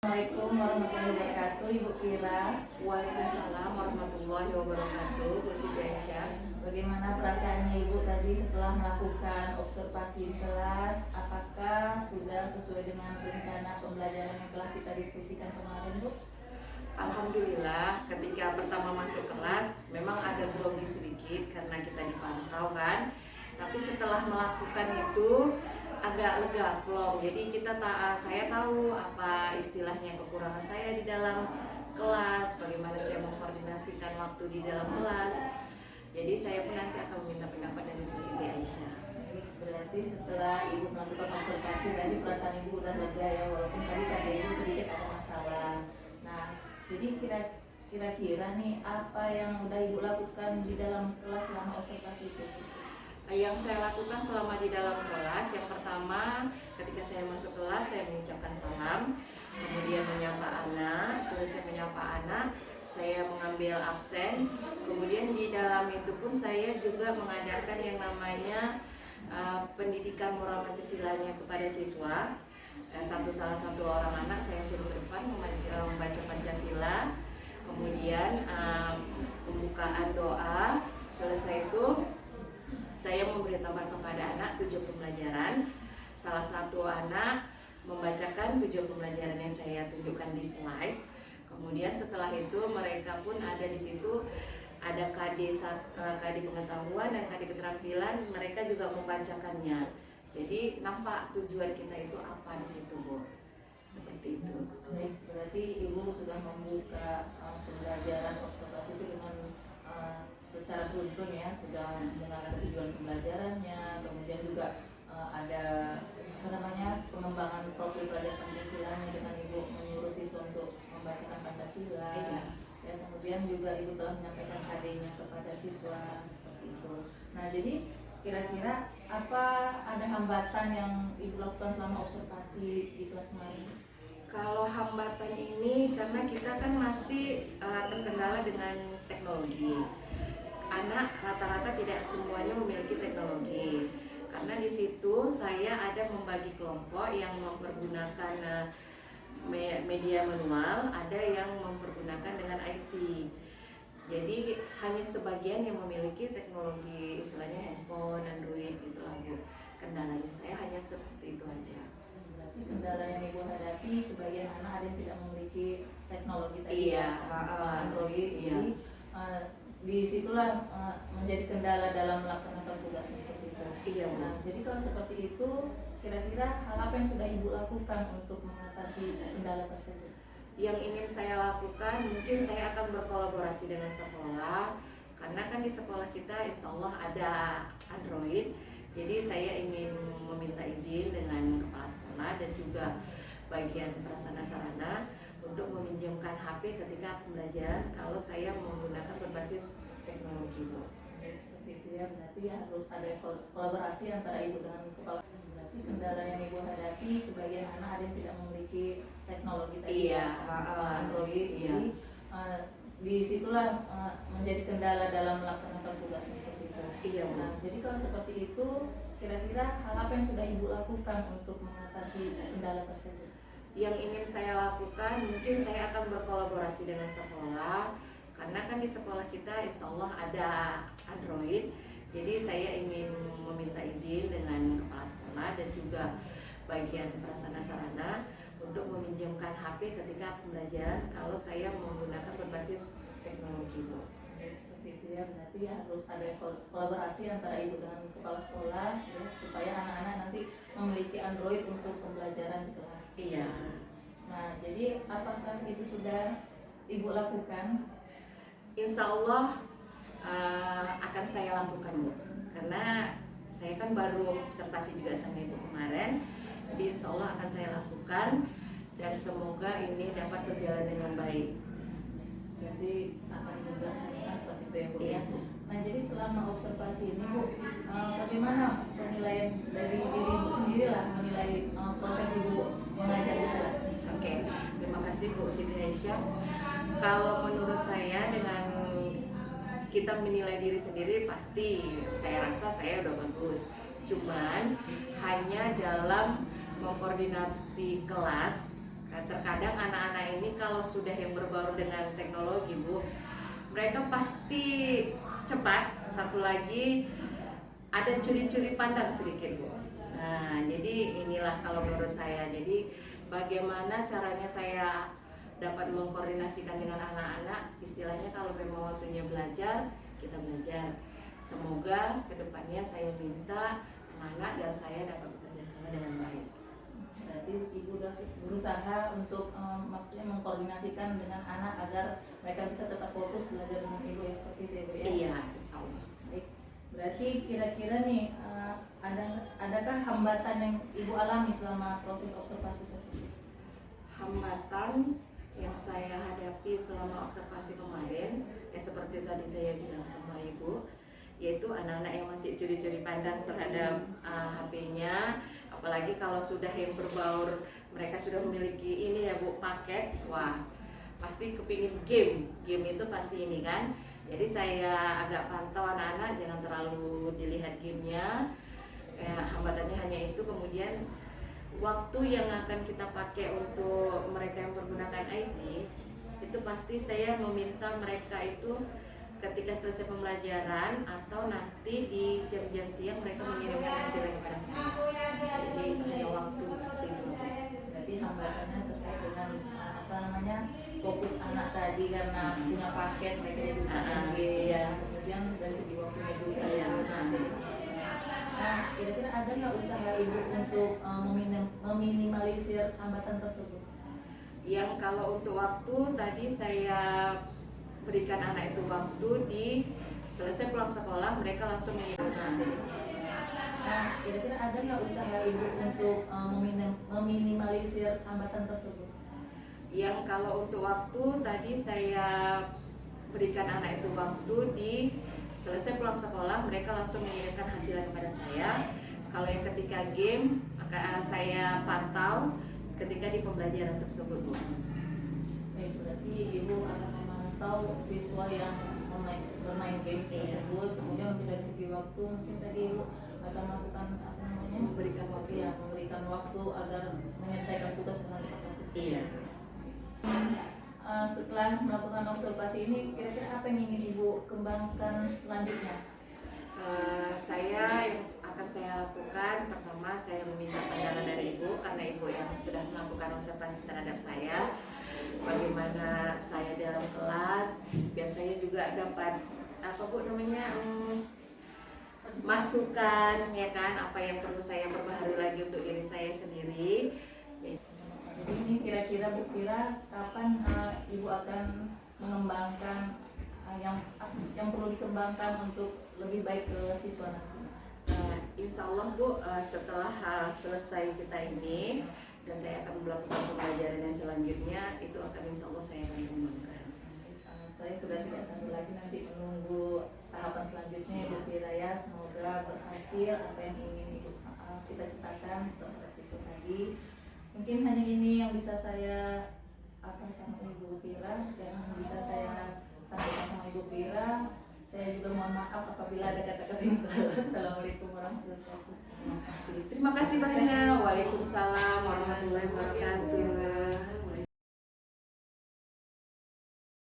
Assalamualaikum warahmatullahi wabarakatuh, Ibu Kira. Waalaikumsalam warahmatullahi wabarakatuh, Bu Siti Aisyah. Bagaimana perasaannya Ibu tadi setelah melakukan observasi di kelas? Apakah sudah sesuai dengan rencana pembelajaran yang telah kita diskusikan kemarin, Bu? Alhamdulillah, ketika pertama masuk kelas memang ada grogi sedikit karena kita dipantau kan. Tapi setelah melakukan itu agak lega plong. Jadi saya tahu apa istilahnya kekurangan saya di dalam kelas, bagaimana saya mengkoordinasikan waktu di dalam kelas. Jadi saya pun nanti akan meminta pendapat dari Bu Siti Aisyah. Berarti setelah Ibu melakukan observasi tadi perasaan Ibu udah lega ya, walaupun tadi kata Ibu sedikit ada masalah. Nah, jadi kira-kira nih apa yang udah Ibu lakukan di dalam kelas selama observasi itu? Yang saya lakukan selama di dalam kelas, yang pertama ketika saya masuk kelas saya mengucapkan salam, kemudian menyapa anak. Selesai menyapa anak, saya mengambil absen. Kemudian di dalam itu pun saya juga mengajarkan yang namanya pendidikan moral Pancasilanya kepada siswa. Salah satu orang anak saya suruh ke depan membaca Pancasila, kemudian pembukaan doa. Selesai itu saya memberitahukan kepada anak tujuan pembelajaran. Salah satu anak membacakan tujuan pembelajaran yang saya tunjukkan di slide. Kemudian setelah itu mereka pun ada di situ, ada KD pengetahuan dan KD keterampilan, mereka juga membacakannya. Jadi nampak tujuan kita itu apa di situ, Bu. Seperti itu. Baik, berarti Ibu sudah membuka pembelajaran observasi itu dengan secara beruntun ya, sudah mengenal tujuan pembelajarannya, kemudian juga ada pengembangan profil pelajar Pancasilanya dengan Ibu menyuruh siswa untuk membacakan Pancasila. Ya, kemudian juga Ibu telah menyampaikan KD-nya kepada siswa seperti itu. Nah, jadi kira-kira apa ada hambatan yang Ibu lakukan selama observasi di kelas kemarin? Kalau hambatan ini karena kita kan masih terkendala dengan teknologi. Anak rata-rata tidak semuanya memiliki teknologi. Karena di situ saya ada membagi kelompok yang mempergunakan media manual, ada yang mempergunakan dengan IT. Jadi hanya sebagian yang memiliki teknologi, istilahnya handphone, Android, itulah Bu. Kendalanya saya hanya seperti itu aja. Berarti kendala yang Ibu hadapi sebagian anak ada yang tidak memiliki teknologi tadi, iya, Android. Iya. Jadi disitulah menjadi kendala dalam melaksanakan tugasnya seperti itu. Iya, Bu. Nah, jadi kalau seperti itu, kira-kira hal apa yang sudah Ibu lakukan untuk mengatasi kendala tersebut? Yang ingin saya lakukan, mungkin saya akan berkolaborasi dengan sekolah, karena kan di sekolah kita insya Allah ada Android. Jadi saya ingin meminta izin dengan kepala sekolah dan juga bagian prasarana sarana untuk meminjamkan HP ketika pembelajaran kalau saya menggunakan berbasis teknologi, Bu. Seperti itu ya, berarti harus ada kolaborasi antara Ibu dengan kepala. Berarti kendala yang Ibu hadapi sebagian anak ada yang tidak memiliki teknologi tadi, Iya, Android. Iya. Jadi disitulah menjadi kendala dalam melaksanakan tugasnya seperti itu. Iya, Bu. Nah, jadi kalau seperti itu, kira-kira hal apa yang sudah Ibu lakukan untuk mengatasi kendala tersebut? Yang ingin saya lakukan, mungkin saya akan berkolaborasi dengan sekolah, karena kan di sekolah kita insya Allah ada Android. Jadi saya ingin meminta izin dengan kepala sekolah dan juga bagian prasarana sarana untuk meminjamkan HP ketika pembelajaran kalau saya menggunakan berbasis teknologi, Bu. Seperti itu ya, berarti harus ada kolaborasi antara Ibu dengan kepala sekolah ya, supaya anak-anak nanti memiliki Android untuk pembelajaran di kelas. Iya. Nah, jadi apakah itu sudah Ibu lakukan? Insya Allah akan saya lakukan, Bu. Karena saya kan baru observasi juga sama Ibu kemarin. Jadi insya Allah akan saya lakukan dan semoga ini dapat berjalan dengan baik. Jadi akan dilaksanakan seperti itu ya, Bu. Iya. Nah, jadi selama observasi ini, Bu, bagaimana penilaian dari diri Ibu sendiri lah menilai proses Ibu mengajar di kelas? Oke, terima kasih Bu Siti Aisyah. Kalau menurut saya dengan kita menilai diri sendiri pasti saya rasa saya udah bagus. Cuman hanya dalam mengkoordinasi kelas Terkadang anak-anak ini kalau sudah yang berbaur dengan teknologi, Bu, mereka pasti cepat. Satu lagi ada curi-curi pandang sedikit, Bu. Nah, jadi inilah kalau menurut saya. Jadi bagaimana caranya saya dapat mengkoordinasikan dengan anak-anak, istilahnya kalau memang waktunya belajar, kita belajar. Semoga kedepannya saya minta anak-anak dan saya dapat bekerja sama dengan baik. Berarti Ibu berusaha untuk maksudnya mengkoordinasikan dengan anak agar mereka bisa tetap fokus belajar dengan Ibu, ya, seperti itu ya, Bu, ya? Iya, insya Allah. Baik. Berarti kira-kira nih adakah hambatan yang Ibu alami selama proses observasi tersebut? Hambatan yang saya hadapi selama observasi kemarin, ya seperti tadi saya bilang sama Ibu, yaitu anak-anak yang masih curi-curi pandang terhadap HP-nya. Apalagi kalau sudah yang berbaur, mereka sudah memiliki ini ya Bu, paket, wah pasti kepingin game itu pasti ini kan. Jadi saya agak pantau anak-anak jangan terlalu dilihat gamenya. Hambatannya hanya itu. Kemudian waktu yang akan kita pakai untuk mereka yang menggunakan IT, itu pasti saya meminta mereka itu ketika selesai pembelajaran atau nanti di jam-jam siang mereka mengirimkan hasilnya kepada saya. Jadi hanya waktu seperti itu. Berarti hambatannya terkait dengan fokus anak tadi karena punya paket mereka bisa game, iya. kemudian dari segi waktunya juga. Iya. Nah, kira-kira ada nggak usaha Ibu untuk meminimalisir hambatan tersebut? Yang kalau untuk waktu tadi saya berikan anak itu waktu di selesai pulang sekolah mereka langsung mengirimkan. Nah, kira-kira ada nggak usaha Ibu untuk meminimalisir hambatan tersebut? Yang kalau untuk waktu tadi saya berikan anak itu waktu di selesai pulang sekolah mereka langsung mengirimkan hasilnya kepada saya. Kalau yang ketika game akan saya pantau ketika di pembelajaran tersebut, Bu. Baik, berarti Ibu akan memantau siswa yang bermain game tersebut. Kemudian dari segi waktu mungkin tadi Ibu akan melakukan Memberikan waktu. Ya, memberikan waktu agar menyelesaikan tugas dengan tepat. Iya. Setelah melakukan observasi ini, kira-kira apa yang ingin Ibu kembangkan selanjutnya? Saya yang akan saya lakukan, pertama saya meminta pandangan dari Ibu karena Ibu yang sudah melakukan observasi terhadap saya. Bagaimana saya dalam kelas, biar saya juga dapat masukan, ya kan, apa yang perlu saya perbaharui lagi untuk diri saya sendiri. Jadi ini kira-kira Bu Pira kapan Ibu akan mengembangkan yang perlu dikembangkan untuk lebih baik ke siswa nanti? Insya Allah Bu, setelah selesai kita ini dan saya akan melakukan pembelajaran yang selanjutnya, itu akan insya Allah saya akan kembangkan. Saya sudah tidak sabar lagi nanti menunggu tahapan selanjutnya Ibu Pira, ya. Semoga berhasil apa yang ingin Ibu cita-citakan terhadap siswa tadi. Mungkin hanya ini yang bisa saya sama Ibu Pira, yang bisa saya sampaikan sama Ibu Pira. Saya juga mohon maaf apabila ada kata-kata yang salah. Assalamualaikum warahmatullahi wabarakatuh. Terima kasih banyak. Waalaikumsalam warahmatullahi wabarakatuh.